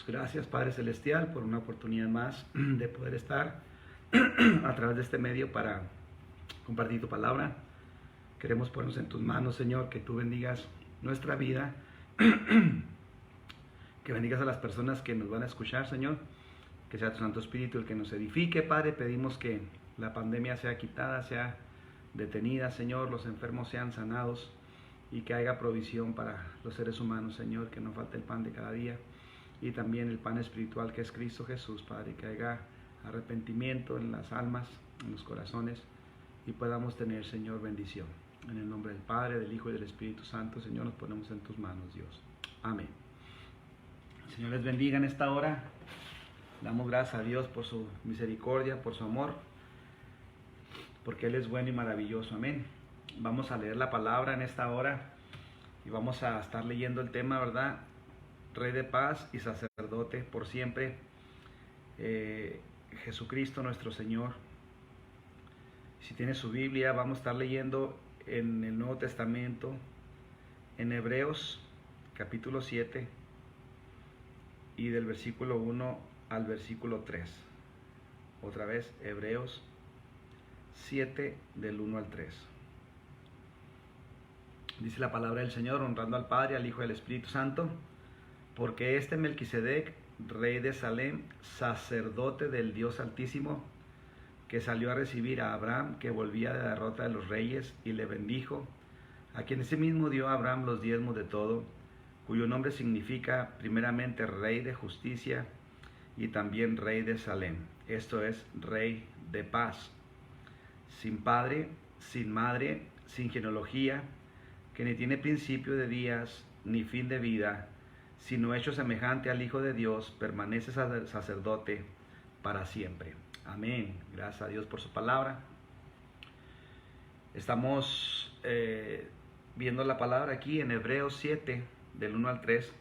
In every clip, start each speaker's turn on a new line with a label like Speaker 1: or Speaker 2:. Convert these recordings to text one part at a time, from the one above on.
Speaker 1: Gracias, Padre Celestial, por una oportunidad más de poder estar a través de este medio para compartir tu palabra. Queremos ponernos en tus manos, Señor, que tú bendigas nuestra vida, que bendigas a las personas que nos van a escuchar, Señor, que sea tu Santo Espíritu el que nos edifique, Padre. Pedimos que la pandemia sea quitada, sea detenida, Señor, los enfermos sean sanados y que haya provisión para los seres humanos, Señor, que no falte el pan de cada día y también el pan espiritual que es Cristo Jesús, Padre, que haya arrepentimiento en las almas, en los corazones y podamos tener, Señor, bendición. En el nombre del Padre, del Hijo y del Espíritu Santo, Señor, nos ponemos en tus manos, Dios. Amén. El Señor les bendiga en esta hora. Damos gracias a Dios por su misericordia, por su amor, porque Él es bueno y maravilloso. Amén. Vamos a leer la palabra en esta hora y vamos a estar leyendo el tema, ¿verdad? Rey de paz y sacerdote por siempre, Jesucristo nuestro Señor. Si tiene su Biblia, vamos a estar leyendo en el Nuevo Testamento, en Hebreos capítulo 7 y del versículo 1 al versículo 3. Otra vez, Hebreos 7 del 1 al 3. Dice la palabra del Señor, honrando al Padre, al Hijo y al Espíritu Santo, porque este Melquisedec, rey de Salem, sacerdote del Dios Altísimo, que salió a recibir a Abraham, que volvía de la derrota de los reyes, y le bendijo, a quien ese mismo dio a Abraham los diezmos de todo, cuyo nombre significa primeramente Rey de Justicia y también Rey de Salem, esto es, Rey de Paz, sin padre, sin madre, sin genealogía, que ni tiene principio de días ni fin de vida, sino hecho semejante al Hijo de Dios, permanece sacerdote para siempre. Amén. Gracias a Dios por su palabra. Estamos viendo la palabra aquí en Hebreos 7, del 1 al 3,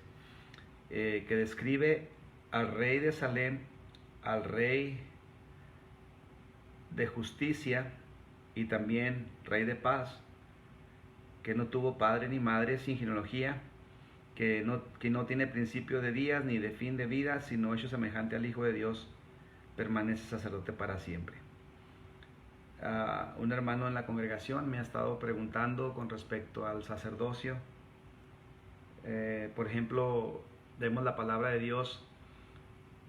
Speaker 1: que describe al rey de Salem, al rey de justicia y también rey de paz, que no tuvo padre ni madre, sin genealogía, que no tiene principio de días ni de fin de vida, sino hecho semejante al Hijo de Dios, permanece sacerdote para siempre. Un hermano en la congregación me ha estado preguntando con respecto al sacerdocio. Por ejemplo, vemos la palabra de Dios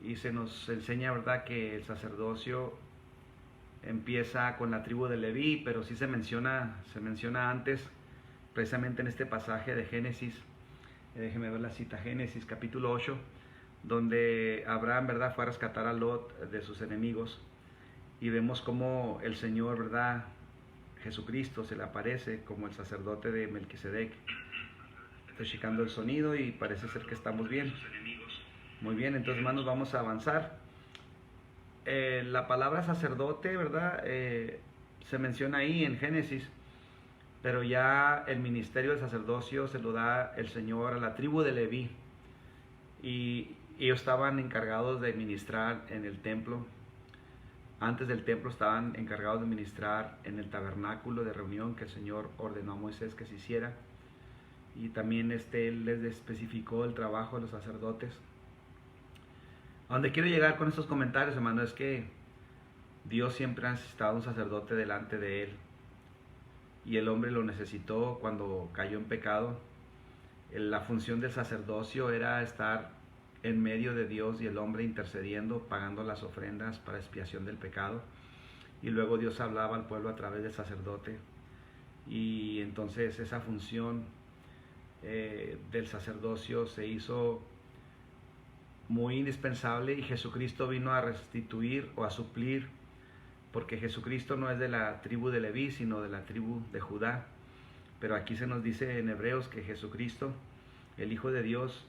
Speaker 1: y se nos enseña, ¿verdad?, que el sacerdocio empieza con la tribu de Leví, pero sí se menciona antes, precisamente en este pasaje de Génesis. Déjeme ver la cita, Génesis capítulo 8, donde Abraham, ¿verdad?, fue a rescatar a Lot de sus enemigos, y vemos cómo el Señor, ¿verdad?, Jesucristo, se le aparece como el sacerdote de Melquisedec. Estoy checando el sonido y parece ser que estamos bien. Muy bien, entonces, hermanos, vamos a avanzar. La palabra sacerdote, ¿verdad?, se menciona ahí en Génesis, pero ya el ministerio del sacerdocio se lo da el Señor a la tribu de Leví, y ellos estaban encargados de ministrar en el templo. Antes del templo estaban encargados de ministrar en el tabernáculo de reunión que el Señor ordenó a Moisés que se hiciera, y también Él les especificó el trabajo de los sacerdotes. A donde quiero llegar con estos comentarios, hermano, es que Dios siempre ha necesitado un sacerdote delante de Él, y el hombre lo necesitó cuando cayó en pecado. La función del sacerdocio era estar en medio de Dios y el hombre intercediendo, pagando las ofrendas para expiación del pecado, y luego Dios hablaba al pueblo a través del sacerdote, y entonces esa función del sacerdocio se hizo muy indispensable, y Jesucristo vino a restituir o a suplir, porque Jesucristo no es de la tribu de Leví, sino de la tribu de Judá. Pero aquí se nos dice en Hebreos que Jesucristo, el Hijo de Dios,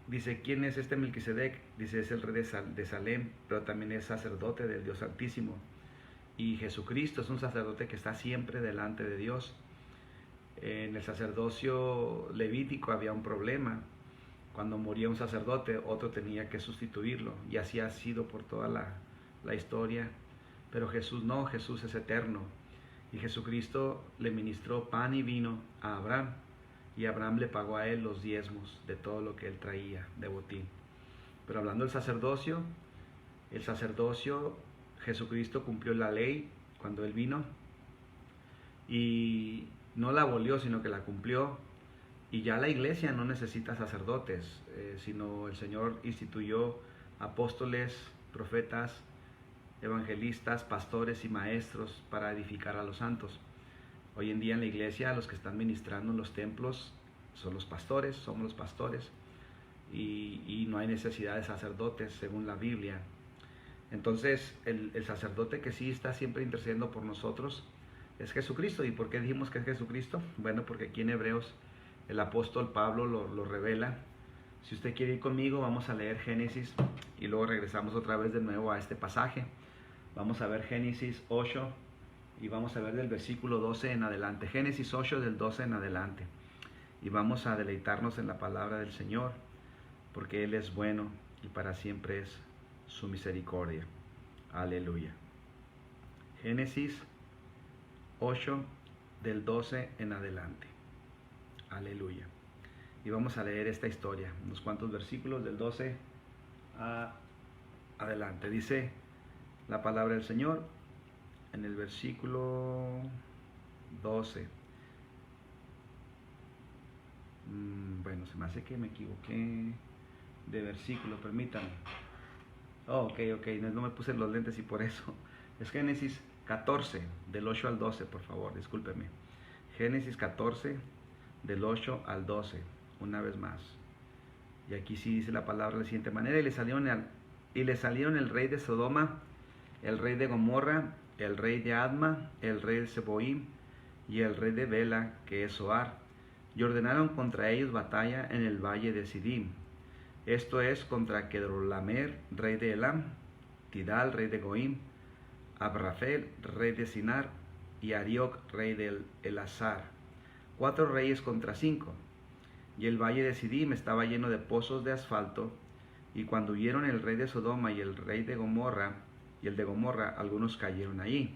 Speaker 1: dice, ¿quién es este Melquisedec? Dice, es el rey de Salem, pero también es sacerdote del Dios Altísimo. Y Jesucristo es un sacerdote que está siempre delante de Dios. En el sacerdocio levítico había un problema. Cuando moría un sacerdote, otro tenía que sustituirlo, y así ha sido por toda la historia. Pero Jesús no, Jesús es eterno, y Jesucristo le ministró pan y vino a Abraham, y Abraham le pagó a él los diezmos de todo lo que él traía de botín. Pero hablando del el sacerdocio, Jesucristo cumplió la ley cuando Él vino y no la abolió, sino que la cumplió. Y ya la iglesia no necesita sacerdotes, sino el Señor instituyó apóstoles, profetas, evangelistas, pastores y maestros para edificar a los santos. Hoy en día en la iglesia los que están ministrando en los templos son los pastores, somos los pastores, y no hay necesidad de sacerdotes según la Biblia. Entonces el sacerdote que sí está siempre intercediendo por nosotros es Jesucristo. ¿Y por qué dijimos que es Jesucristo? Bueno, porque aquí en Hebreos el apóstol Pablo lo revela. Si usted quiere ir conmigo, vamos a leer Génesis y luego regresamos otra vez de nuevo a este pasaje. Vamos a ver Génesis 8 y vamos a ver del versículo 12 en adelante. Génesis 8 del 12 en adelante. Y vamos a deleitarnos en la palabra del Señor, porque Él es bueno y para siempre es su misericordia. Aleluya. Génesis 8 del 12 en adelante. Aleluya. Y vamos a leer esta historia, unos cuantos versículos del 12 adelante. Dice la palabra del Señor en el versículo 12. Bueno, se me hace que me equivoqué de versículo, permítanme. Ok, no me puse los lentes y por eso. Es Génesis 14, del 8 al 12, por favor, discúlpeme. Génesis 14, del 8 al 12, una vez más. Y aquí sí dice la palabra de la siguiente manera: y le salieron el rey de Sodoma, el rey de Gomorra, el rey de Adma, el rey de Seboim y el rey de Bela, que es Zoar, y ordenaron contra ellos batalla en el valle de Sidim. Esto es contra Kedorlaomer, rey de Elam, Tidal, rey de Goim, Abrafel, rey de Sinar, y Arioc, rey de Elazar. 4 reyes contra 5. Y el valle de Sidim estaba lleno de pozos de asfalto, y cuando huyeron el rey de Sodoma y el rey de Gomorra, algunos cayeron allí,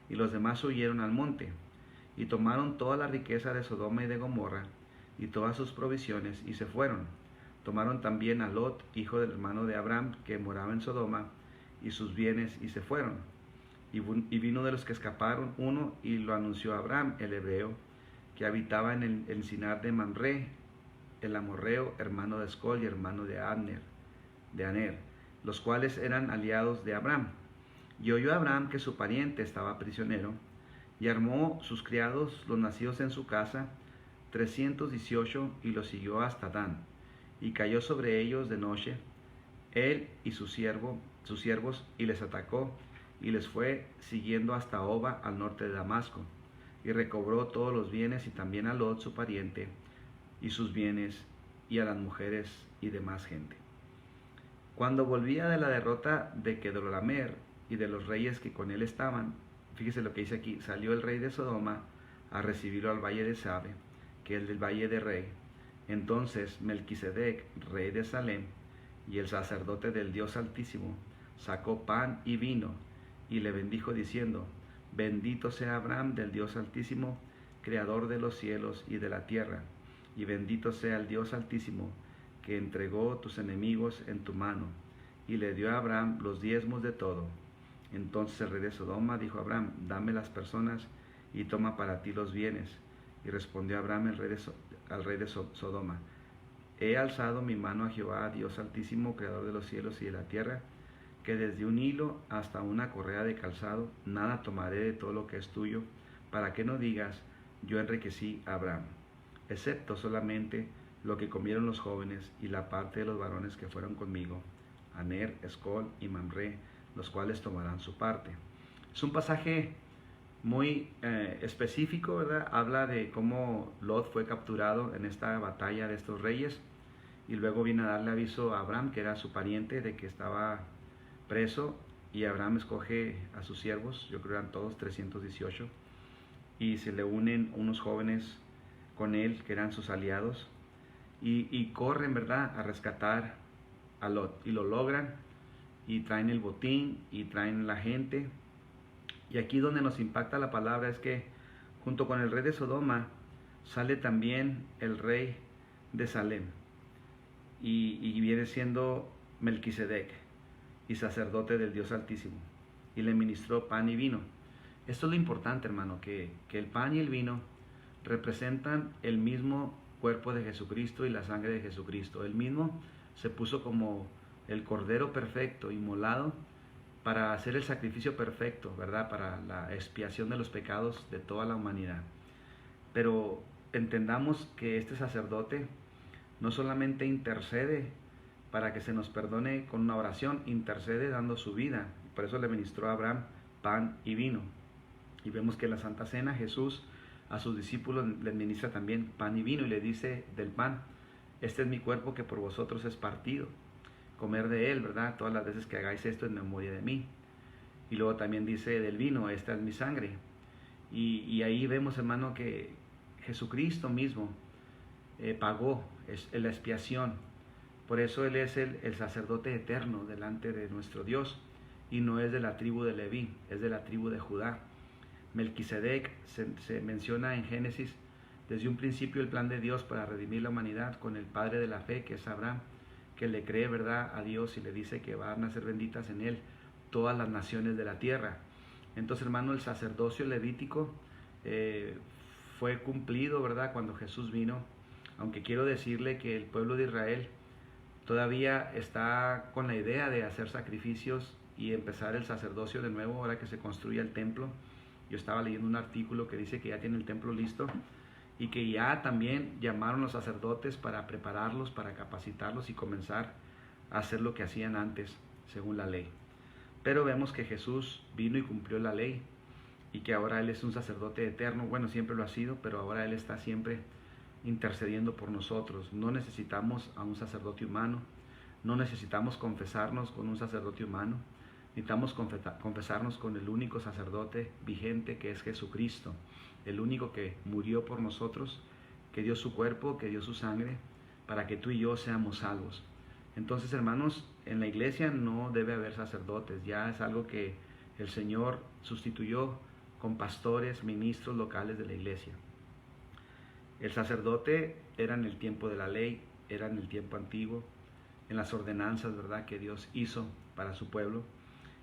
Speaker 1: y los demás huyeron al monte, y tomaron toda la riqueza de Sodoma y de Gomorra, y todas sus provisiones, y se fueron. Tomaron también a Lot, hijo del hermano de Abraham, que moraba en Sodoma, y sus bienes, y se fueron. Y vino de los que escaparon uno, y lo anunció a Abraham, el hebreo, que habitaba en el encinar de Mamre, el amorreo, hermano de Escol y hermano de Aner, los cuales eran aliados de Abraham. Y oyó Abraham que su pariente estaba prisionero, y armó sus criados, los nacidos en su casa, 318, y los siguió hasta Dan. Y cayó sobre ellos de noche, él y sus siervos, y les atacó, y les fue siguiendo hasta Oba, al norte de Damasco, y recobró todos los bienes, y también a Lot su pariente, y sus bienes, y a las mujeres y demás gente. Cuando volvía de la derrota de Kedorlaomer y de los reyes que con él estaban, fíjese lo que dice aquí: salió el rey de Sodoma a recibirlo al valle de Sabe, que es el valle de Rey. Entonces Melquisedec, rey de Salem, y el sacerdote del Dios Altísimo, sacó pan y vino, y le bendijo diciendo: bendito sea Abraham del Dios Altísimo, creador de los cielos y de la tierra, y bendito sea el Dios Altísimo, que entregó tus enemigos en tu mano, y le dio a Abraham los diezmos de todo. Entonces el rey de Sodoma dijo a Abraham: dame las personas y toma para ti los bienes. Y respondió Abraham al rey de Sodoma: he alzado mi mano a Jehová, Dios Altísimo, creador de los cielos y de la tierra, que desde un hilo hasta una correa de calzado nada tomaré de todo lo que es tuyo, para que no digas: yo enriquecí a Abraham, excepto solamente lo que comieron los jóvenes y la parte de los varones que fueron conmigo, Aner, Escol y Mamre, los cuales tomarán su parte. Es un pasaje muy específico, ¿verdad? Habla de cómo Lot fue capturado en esta batalla de estos reyes, y luego viene a darle aviso a Abraham, que era su pariente, de que estaba preso, y Abraham escoge a sus siervos, yo creo que eran todos 318, y se le unen unos jóvenes con él, que eran sus aliados, y corren, ¿verdad?, a rescatar a Lot, y lo logran, y traen el botín, y traen la gente. Y aquí donde nos impacta la palabra es que junto con el rey de Sodoma sale también el rey de Salem, y viene siendo Melquisedec y sacerdote del Dios Altísimo, y le ministró pan y vino. Esto es lo importante, hermano, que el pan y el vino representan el mismo cuerpo de Jesucristo y la sangre de Jesucristo. Él mismo se puso como el cordero perfecto, inmolado, para hacer el sacrificio perfecto, ¿verdad? Para la expiación de los pecados de toda la humanidad. Pero entendamos que este sacerdote no solamente intercede para que se nos perdone con una oración, intercede dando su vida. Por eso le ministró a Abraham pan y vino. Y vemos que en la Santa Cena Jesús a sus discípulos les ministra también pan y vino y le dice del pan: este es mi cuerpo que por vosotros es partido. Comer de él, ¿verdad? Todas las veces que hagáis esto en memoria de mí. Y luego también dice del vino: esta es mi sangre. Y ahí vemos, hermano, que Jesucristo mismo pagó la expiación. Por eso Él es el sacerdote eterno delante de nuestro Dios, y no es de la tribu de Leví, es de la tribu de Judá. Melquisedec se menciona en Génesis desde un principio el plan de Dios para redimir la humanidad con el padre de la fe, que es Abraham, que le cree, ¿verdad?, a Dios y le dice que van a ser benditas en él todas las naciones de la tierra. Entonces, hermano, el sacerdocio levítico fue cumplido, ¿verdad?, cuando Jesús vino, aunque quiero decirle que el pueblo de Israel todavía está con la idea de hacer sacrificios y empezar el sacerdocio de nuevo ahora que se construye el templo. Yo estaba leyendo un artículo que dice que ya tiene el templo listo y que ya también llamaron a los sacerdotes para prepararlos, para capacitarlos y comenzar a hacer lo que hacían antes, según la ley. Pero vemos que Jesús vino y cumplió la ley y que ahora Él es un sacerdote eterno. Bueno, siempre lo ha sido, pero ahora Él está siempre intercediendo por nosotros. No necesitamos a un sacerdote humano, no necesitamos confesarnos con un sacerdote humano, necesitamos confesarnos con el único sacerdote vigente, que es Jesucristo, el único que murió por nosotros, que dio su cuerpo, que dio su sangre, para que tú y yo seamos salvos. Entonces, hermanos, en la iglesia no debe haber sacerdotes, ya es algo que el Señor sustituyó con pastores, ministros locales de la iglesia. El sacerdote era en el tiempo de la ley, era en el tiempo antiguo, en las ordenanzas, ¿verdad?, que Dios hizo para su pueblo.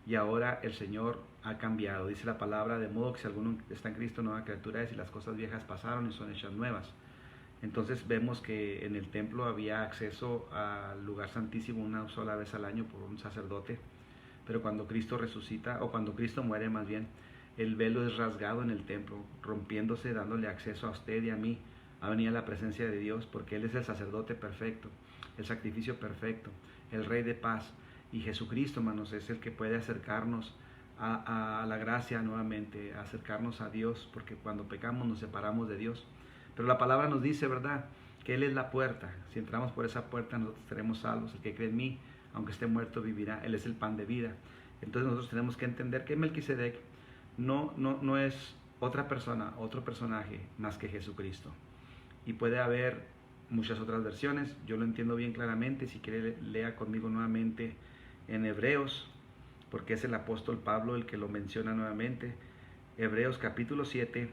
Speaker 1: Y ahora el Señor ha cambiado. Dice la palabra: de modo que si alguno está en Cristo, nueva criatura es, y las cosas viejas pasaron y son hechas nuevas. Entonces vemos que en el templo había acceso al lugar santísimo una sola vez al año por un sacerdote. Pero cuando Cristo resucita, o cuando Cristo muere más bien, el velo es rasgado en el templo, rompiéndose, dándole acceso a usted y a mí a venir a la presencia de Dios, porque Él es el sacerdote perfecto, el sacrificio perfecto, el Rey de paz. Y Jesucristo, hermanos, es el que puede acercarnos a la gracia nuevamente, acercarnos a Dios, porque cuando pecamos nos separamos de Dios. Pero la palabra nos dice, ¿verdad?, que Él es la puerta. Si entramos por esa puerta, nosotros seremos salvos. El que cree en mí, aunque esté muerto, vivirá. Él es el pan de vida. Entonces nosotros tenemos que entender que Melquisedec no es otra persona, otro personaje más que Jesucristo. Y puede haber muchas otras versiones. Yo lo entiendo bien claramente. Si quiere, lea conmigo nuevamente en Hebreos, porque es el apóstol Pablo el que lo menciona nuevamente. Hebreos capítulo 7,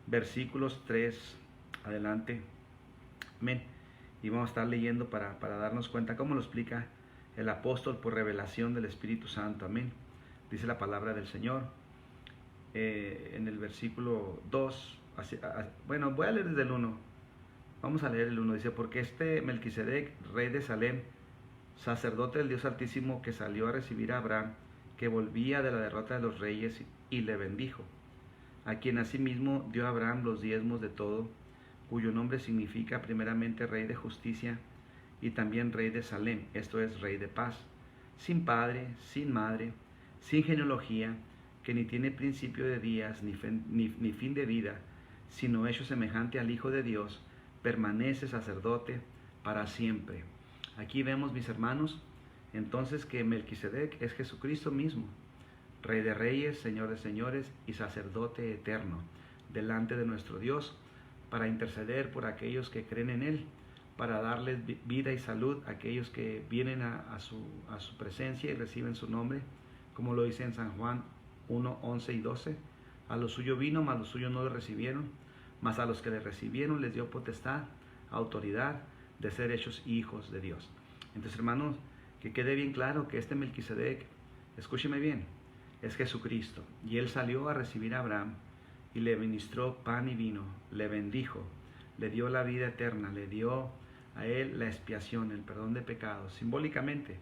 Speaker 1: versículos 3 adelante. Amén. Y vamos a estar leyendo para darnos cuenta cómo lo explica el apóstol por revelación del Espíritu Santo. Amén. Dice la palabra del Señor en el versículo 2. Bueno, voy a leer desde el 1. Vamos a leer el 1. Dice: porque este Melquisedec, rey de Salem, sacerdote del Dios Altísimo, que salió a recibir a Abraham, que volvía de la derrota de los reyes, y le bendijo, a quien asimismo dio a Abraham los diezmos de todo, cuyo nombre significa primeramente Rey de Justicia, y también Rey de Salem, esto es, Rey de Paz, sin padre, sin madre, sin genealogía, que ni tiene principio de días, ni fin de vida, sino hecho semejante al Hijo de Dios, permanece sacerdote para siempre. Aquí vemos, mis hermanos, entonces que Melquisedec es Jesucristo mismo, Rey de reyes, Señor de señores y sacerdote eterno, delante de nuestro Dios, para interceder por aquellos que creen en Él, para darles vida y salud a aquellos que vienen a su presencia y reciben su nombre, como lo dice en San Juan 1, 11 y 12. A lo suyo vino, mas los suyos no le recibieron, mas a los que le recibieron les dio potestad, autoridad de ser hechos hijos de Dios. Entonces, hermanos, Que quede bien claro que este Melquisedec, escúcheme bien, es Jesucristo. Y él salió a recibir a Abraham y le ministró pan y vino, le bendijo, le dio la vida eterna, le dio a él la expiación, el perdón de pecados, simbólicamente.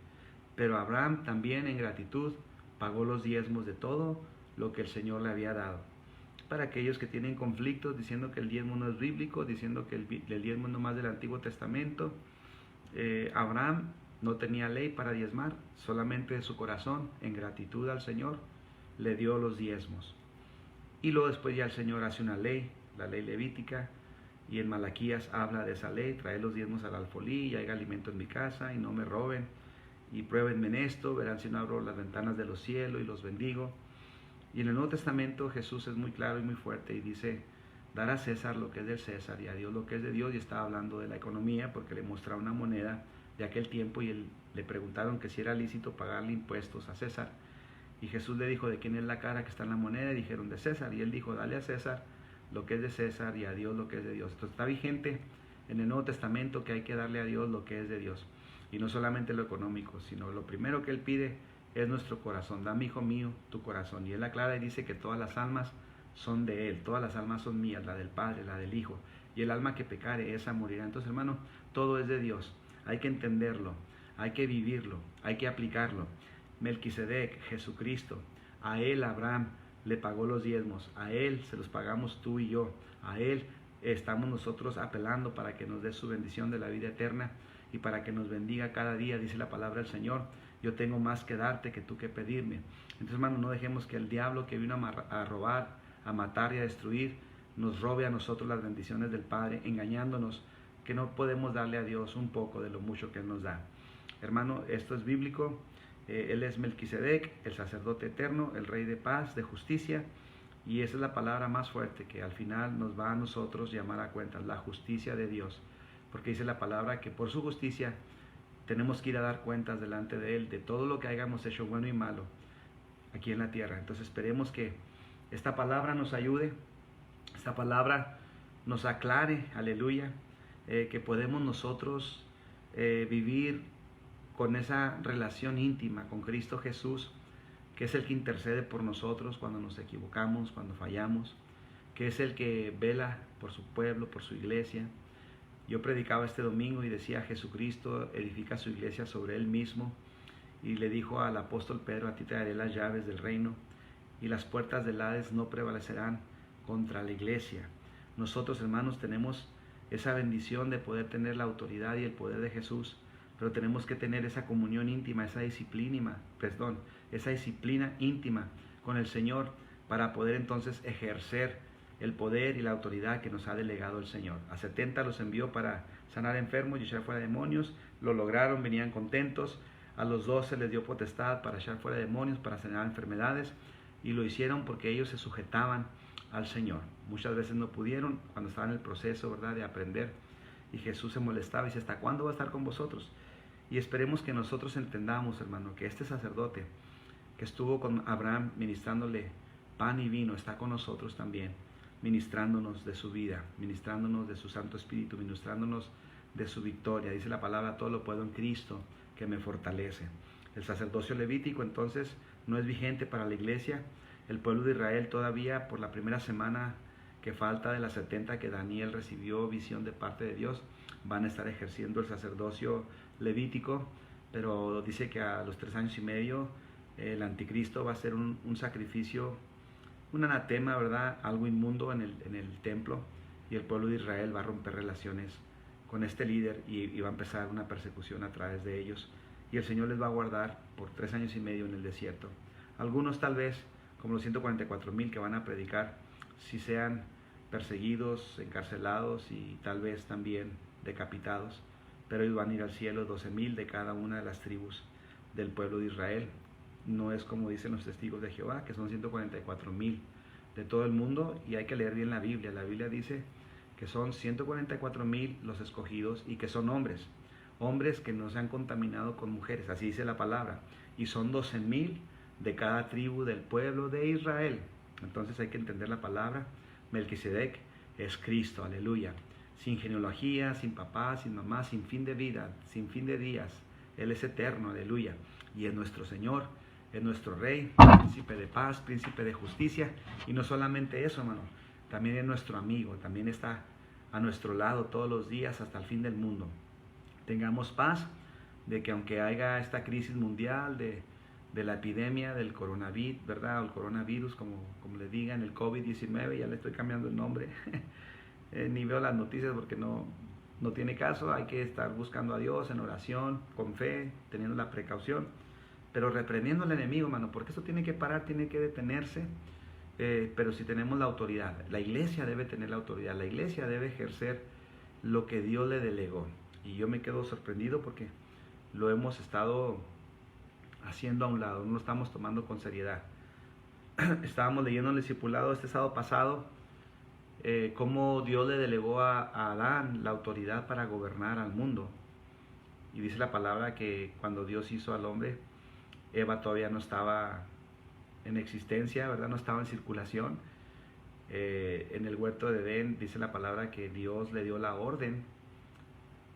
Speaker 1: Pero Abraham también en gratitud pagó los diezmos de todo lo que el Señor le había dado. Para aquellos que tienen conflictos diciendo que el diezmo no es bíblico, diciendo que el diezmo es nomás del Antiguo Testamento, Abraham no tenía ley para diezmar, solamente de su corazón, en gratitud al Señor, le dio los diezmos. Y luego después ya el Señor hace una ley, la ley levítica, y en Malaquías habla de esa ley: trae los diezmos al alfolí, y haya alimento en mi casa, y no me roben, y pruébenme en esto, verán si no abro las ventanas de los cielos y los bendigo. Y en el Nuevo Testamento Jesús es muy claro y muy fuerte y dice: dar a César lo que es del César y a Dios lo que es de Dios. Y estaba hablando de la economía porque le mostraba una moneda de aquel tiempo y le preguntaron que si era lícito pagarle impuestos a César. Y Jesús le dijo: ¿de quién es la cara que está en la moneda? Y dijeron: de César. Y él dijo: dale a César lo que es de César y a Dios lo que es de Dios. Entonces está vigente en el Nuevo Testamento que hay que darle a Dios lo que es de Dios. Y no solamente lo económico, sino lo primero que él pide es nuestro corazón. Dame, hijo mío, tu corazón. Y él aclara y dice que todas las almas son de él, todas las almas son mías, la del Padre, la del Hijo. Y el alma que pecare, esa morirá. Entonces, hermano, todo es de Dios. Hay que entenderlo, hay que vivirlo, hay que aplicarlo. Melquisedec, Jesucristo, a él Abraham le pagó los diezmos, a él se los pagamos tú y yo, a él estamos nosotros apelando para que nos dé su bendición de la vida eterna y para que nos bendiga cada día. Dice la palabra del Señor: yo tengo más que darte que tú que pedirme. Entonces, hermano, no dejemos que el diablo que vino a robar, a matar y a destruir, nos robe a nosotros las bendiciones del Padre, engañándonos que no podemos darle a Dios un poco de lo mucho que Él nos da. Hermano, esto es bíblico. Él es Melquisedec, el sacerdote eterno, el rey de paz, de justicia, y esa es la palabra más fuerte que al final nos va a nosotros llamar a cuentas: la justicia de Dios, porque dice la palabra que por su justicia tenemos que ir a dar cuentas delante de Él de todo lo que hayamos hecho, bueno y malo, aquí en la tierra. Entonces esperemos que esta palabra nos ayude, esta palabra nos aclare, aleluya, que podemos nosotros vivir con esa relación íntima con Cristo Jesús, que es el que intercede por nosotros cuando nos equivocamos, cuando fallamos, que es el que vela por su pueblo, por su iglesia. Yo predicaba este domingo y decía: Jesucristo edifica su iglesia sobre Él mismo, y le dijo al apóstol Pedro: a ti te daré las llaves del reino, y las puertas del Hades no prevalecerán contra la iglesia. Nosotros, hermanos, tenemos esa bendición de poder tener la autoridad y el poder de Jesús, pero tenemos que tener esa comunión íntima, esa disciplina íntima con el Señor, para poder entonces ejercer el poder y la autoridad que nos ha delegado el Señor. A 70 los envió para sanar enfermos y echar fuera demonios. Lo lograron, venían contentos. A los 12 les dio potestad para echar fuera demonios, para sanar enfermedades, y lo hicieron porque ellos se sujetaban al Señor. Muchas veces no pudieron cuando estaban en el proceso, ¿verdad?, de aprender, y Jesús se molestaba y dice: ¿hasta cuándo va a estar con vosotros? Y esperemos que nosotros entendamos, hermano, que este sacerdote que estuvo con Abraham ministrándole pan y vino, está con nosotros también, ministrándonos de su vida, ministrándonos de su Santo Espíritu, ministrándonos de su victoria. Dice la palabra: todo lo puedo en Cristo que me fortalece. El sacerdocio levítico entonces no es vigente para la iglesia. El pueblo de Israel todavía, por la primera semana que falta de las 70 que Daniel recibió visión de parte de Dios, van a estar ejerciendo el sacerdocio levítico, pero dice que a los 3 años y medio el anticristo va a hacer un sacrificio, un anatema, ¿verdad?, algo inmundo en el templo, y el pueblo de Israel va a romper relaciones con este líder y va a empezar una persecución a través de ellos, y el Señor les va a guardar por 3 años y medio en el desierto. Algunos tal vez, como los 144,000 que van a predicar, si sean perseguidos, encarcelados y tal vez también decapitados, pero ellos van a ir al cielo, 12,000 de cada una de las tribus del pueblo de Israel. No es como dicen los testigos de Jehová, que son 144,000 de todo el mundo, y hay que leer bien la Biblia. La Biblia dice que son 144,000 los escogidos, y que son hombres que no se han contaminado con mujeres, así dice la palabra, y son 12,000 de cada tribu del pueblo de Israel. Entonces hay que entender la palabra. Melquisedec es Cristo, aleluya. Sin genealogía, sin papá, sin mamá, sin fin de vida, sin fin de días. Él es eterno, aleluya. Y es nuestro Señor, es nuestro Rey, príncipe de paz, príncipe de justicia. Y no solamente eso, hermano, también es nuestro amigo, también está a nuestro lado todos los días hasta el fin del mundo. Tengamos paz de que aunque haya esta crisis mundial de la epidemia del coronavirus, ¿verdad? O el coronavirus, como le digan, el COVID-19, ya le estoy cambiando el nombre. Ni veo las noticias porque no tiene caso. Hay que estar buscando a Dios en oración, con fe, teniendo la precaución, pero reprendiendo al enemigo, hermano, porque esto tiene que parar, tiene que detenerse. Pero si tenemos la autoridad, la iglesia debe tener la autoridad, la iglesia debe ejercer lo que Dios le delegó. Y yo me quedo sorprendido porque lo hemos estado haciendo a un lado, no lo estamos tomando con seriedad. Estábamos leyendo el discipulado este sábado pasado, cómo Dios le delegó a Adán la autoridad para gobernar al mundo. Y dice la palabra que cuando Dios hizo al hombre, Eva todavía no estaba en existencia, ¿verdad? No estaba en circulación. En el huerto de Edén dice la palabra que Dios le dio la orden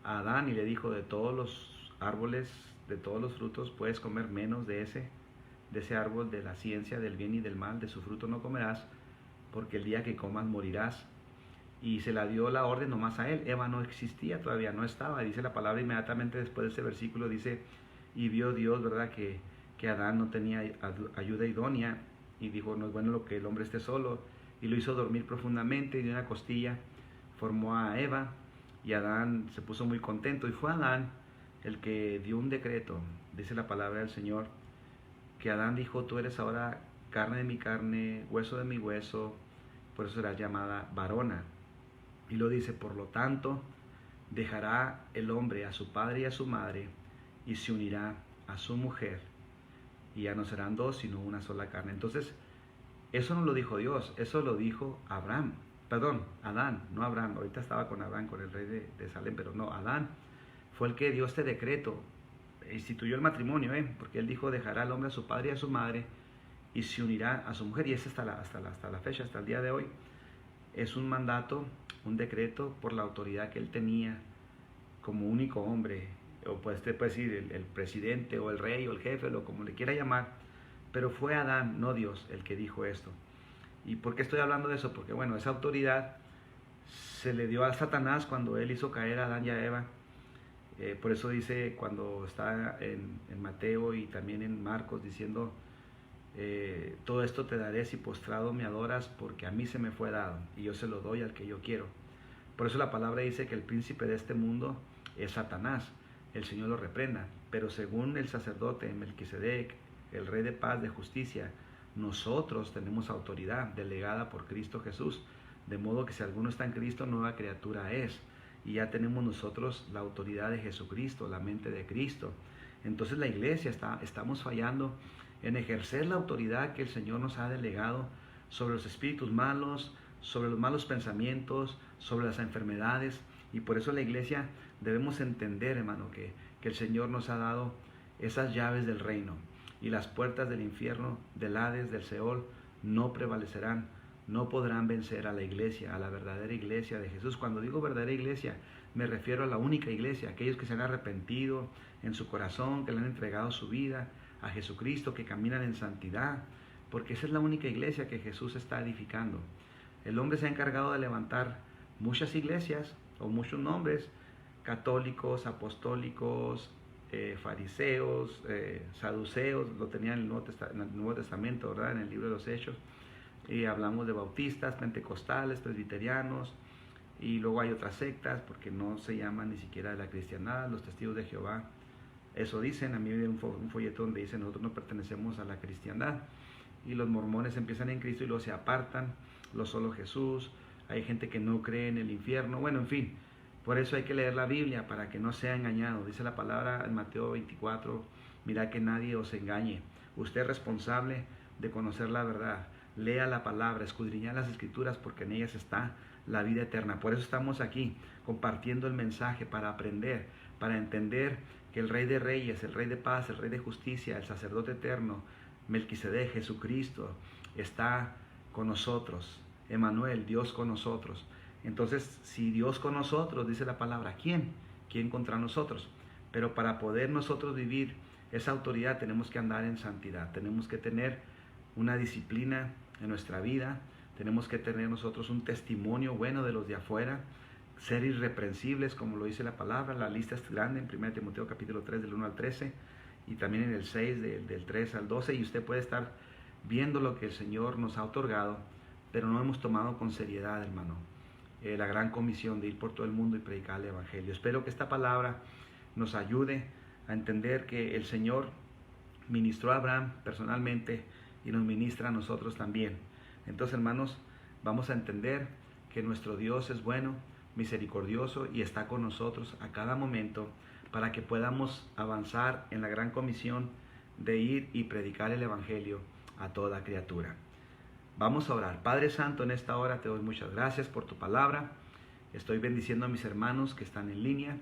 Speaker 1: a Adán y le dijo: de todos los árboles, de todos los frutos puedes comer, menos de ese árbol de la ciencia del bien y del mal, de su fruto no comerás, porque el día que comas morirás. Y se la dio la orden nomás a él. Eva no existía todavía, no estaba. Dice la palabra inmediatamente después de ese versículo, dice: y vio Dios, ¿verdad?, que Adán no tenía ayuda idónea, y dijo: no es bueno lo que el hombre esté solo, y lo hizo dormir profundamente, y de una costilla formó a Eva, y Adán se puso muy contento. Y fue Adán el que dio un decreto, dice la palabra del Señor, que Adán dijo: tú eres ahora carne de mi carne, hueso de mi hueso, por eso serás llamada varona. Y lo dice: por lo tanto, dejará el hombre a su padre y a su madre, y se unirá a su mujer, y ya no serán dos, sino una sola carne. Entonces, eso no lo dijo Dios, eso lo dijo Adán, no Abraham. Ahorita estaba con Adán, con el rey de Salem, pero no, Adán fue el que dio este decreto, instituyó el matrimonio, porque él dijo: dejará al hombre a su padre y a su madre, y se unirá a su mujer. Y ese hasta la fecha, hasta el día de hoy, es un mandato, un decreto por la autoridad que él tenía como único hombre, o pues usted puede decir el presidente o el rey o el jefe, o como le quiera llamar, pero fue Adán, no Dios, el que dijo esto. ¿Y por qué estoy hablando de eso? Porque bueno, esa autoridad se le dio a Satanás cuando él hizo caer a Adán y a Eva. Por eso dice, cuando está en Mateo y también en Marcos, diciendo: todo esto te daré si postrado me adoras, porque a mí se me fue dado y yo se lo doy al que yo quiero. Por eso la palabra dice que el príncipe de este mundo es Satanás. El Señor lo reprenda. Pero según el sacerdote Melquisedec, el rey de paz, de justicia, nosotros tenemos autoridad delegada por Cristo Jesús. De modo que si alguno está en Cristo, nueva criatura es. Y ya tenemos nosotros la autoridad de Jesucristo, la mente de Cristo. Entonces la iglesia estamos fallando en ejercer la autoridad que el Señor nos ha delegado sobre los espíritus malos, sobre los malos pensamientos, sobre las enfermedades. Y por eso la iglesia debemos entender, hermano, que el Señor nos ha dado esas llaves del reino, y las puertas del infierno, del Hades, del Seol, no prevalecerán, no podrán vencer a la iglesia, a la verdadera iglesia de Jesús. Cuando digo verdadera iglesia, me refiero a la única iglesia, aquellos que se han arrepentido en su corazón, que le han entregado su vida a Jesucristo, que caminan en santidad, porque esa es la única iglesia que Jesús está edificando. El hombre se ha encargado de levantar muchas iglesias o muchos nombres: católicos, apostólicos, fariseos, saduceos, lo tenían en el Nuevo Testamento, ¿verdad?, en el libro de los Hechos. Y hablamos de bautistas, pentecostales, presbiterianos, y luego hay otras sectas, porque no se llaman ni siquiera de la cristiandad, los testigos de Jehová. Eso dicen. A mí me dio un folleto donde dice: nosotros no pertenecemos a la cristiandad. Y los mormones empiezan en Cristo y luego se apartan, los solo Jesús. Hay gente que no cree en el infierno. Bueno, en fin, por eso hay que leer la Biblia, para que no sea engañado. Dice la palabra en Mateo 24: mirad que nadie os engañe. Usted es responsable de conocer la verdad. Lea la palabra, escudriñad las escrituras, porque en ellas está la vida eterna. Por eso estamos aquí compartiendo el mensaje, para aprender, para entender que el Rey de Reyes, el Rey de Paz, el Rey de Justicia, el Sacerdote Eterno, Melquisedec, Jesucristo, está con nosotros. Emmanuel, Dios con nosotros. Entonces, si Dios con nosotros, dice la palabra, ¿quién contra nosotros? pero para poder nosotros vivir esa autoridad tenemos que andar en santidad, tenemos que tener una disciplina en nuestra vida, tenemos que tener nosotros un testimonio bueno de los de afuera, ser irreprensibles, como lo dice la palabra. La lista es grande en 1 Timoteo capítulo 3 del 1 al 13 y también en el 6 del 3 al 12, y usted puede estar viendo lo que el Señor nos ha otorgado, pero no hemos tomado con seriedad, hermano, la gran comisión de ir por todo el mundo y predicar el Evangelio. Espero que esta palabra nos ayude a entender que el Señor ministró a Abraham personalmente y nos ministra a nosotros también. Entonces, hermanos, vamos a entender que nuestro Dios es bueno, misericordioso y está con nosotros a cada momento para que podamos avanzar en la gran comisión de ir y predicar el Evangelio a toda criatura. Vamos a orar. Padre Santo, en esta hora te doy muchas gracias por tu palabra. Estoy bendiciendo a mis hermanos que están en línea.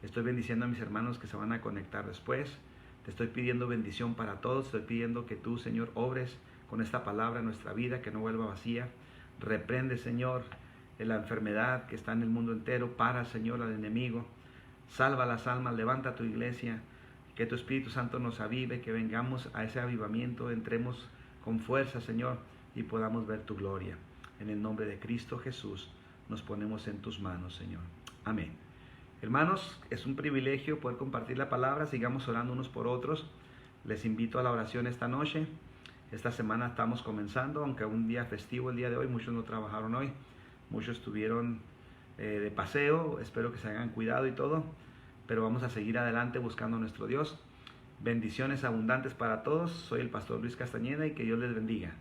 Speaker 1: Estoy bendiciendo a mis hermanos que se van a conectar después. Te estoy pidiendo bendición para todos. Estoy pidiendo que tú, Señor, obres con esta palabra en nuestra vida, que no vuelva vacía. Reprende, Señor, la enfermedad que está en el mundo entero. Para, Señor, al enemigo. Salva las almas, levanta tu iglesia. Que tu Espíritu Santo nos avive, que vengamos a ese avivamiento, entremos con fuerza, Señor, y podamos ver tu gloria. En el nombre de Cristo Jesús nos ponemos en tus manos, Señor. Amén. Hermanos, es un privilegio poder compartir la palabra. Sigamos orando unos por otros. Les invito a la oración esta noche. Esta semana estamos comenzando, aunque un día festivo el día de hoy. Muchos no trabajaron hoy. Muchos estuvieron de paseo. Espero que se hayan cuidado y todo. Pero vamos a seguir adelante buscando a nuestro Dios. Bendiciones abundantes para todos. Soy el pastor Luis Castañeda y que Dios les bendiga.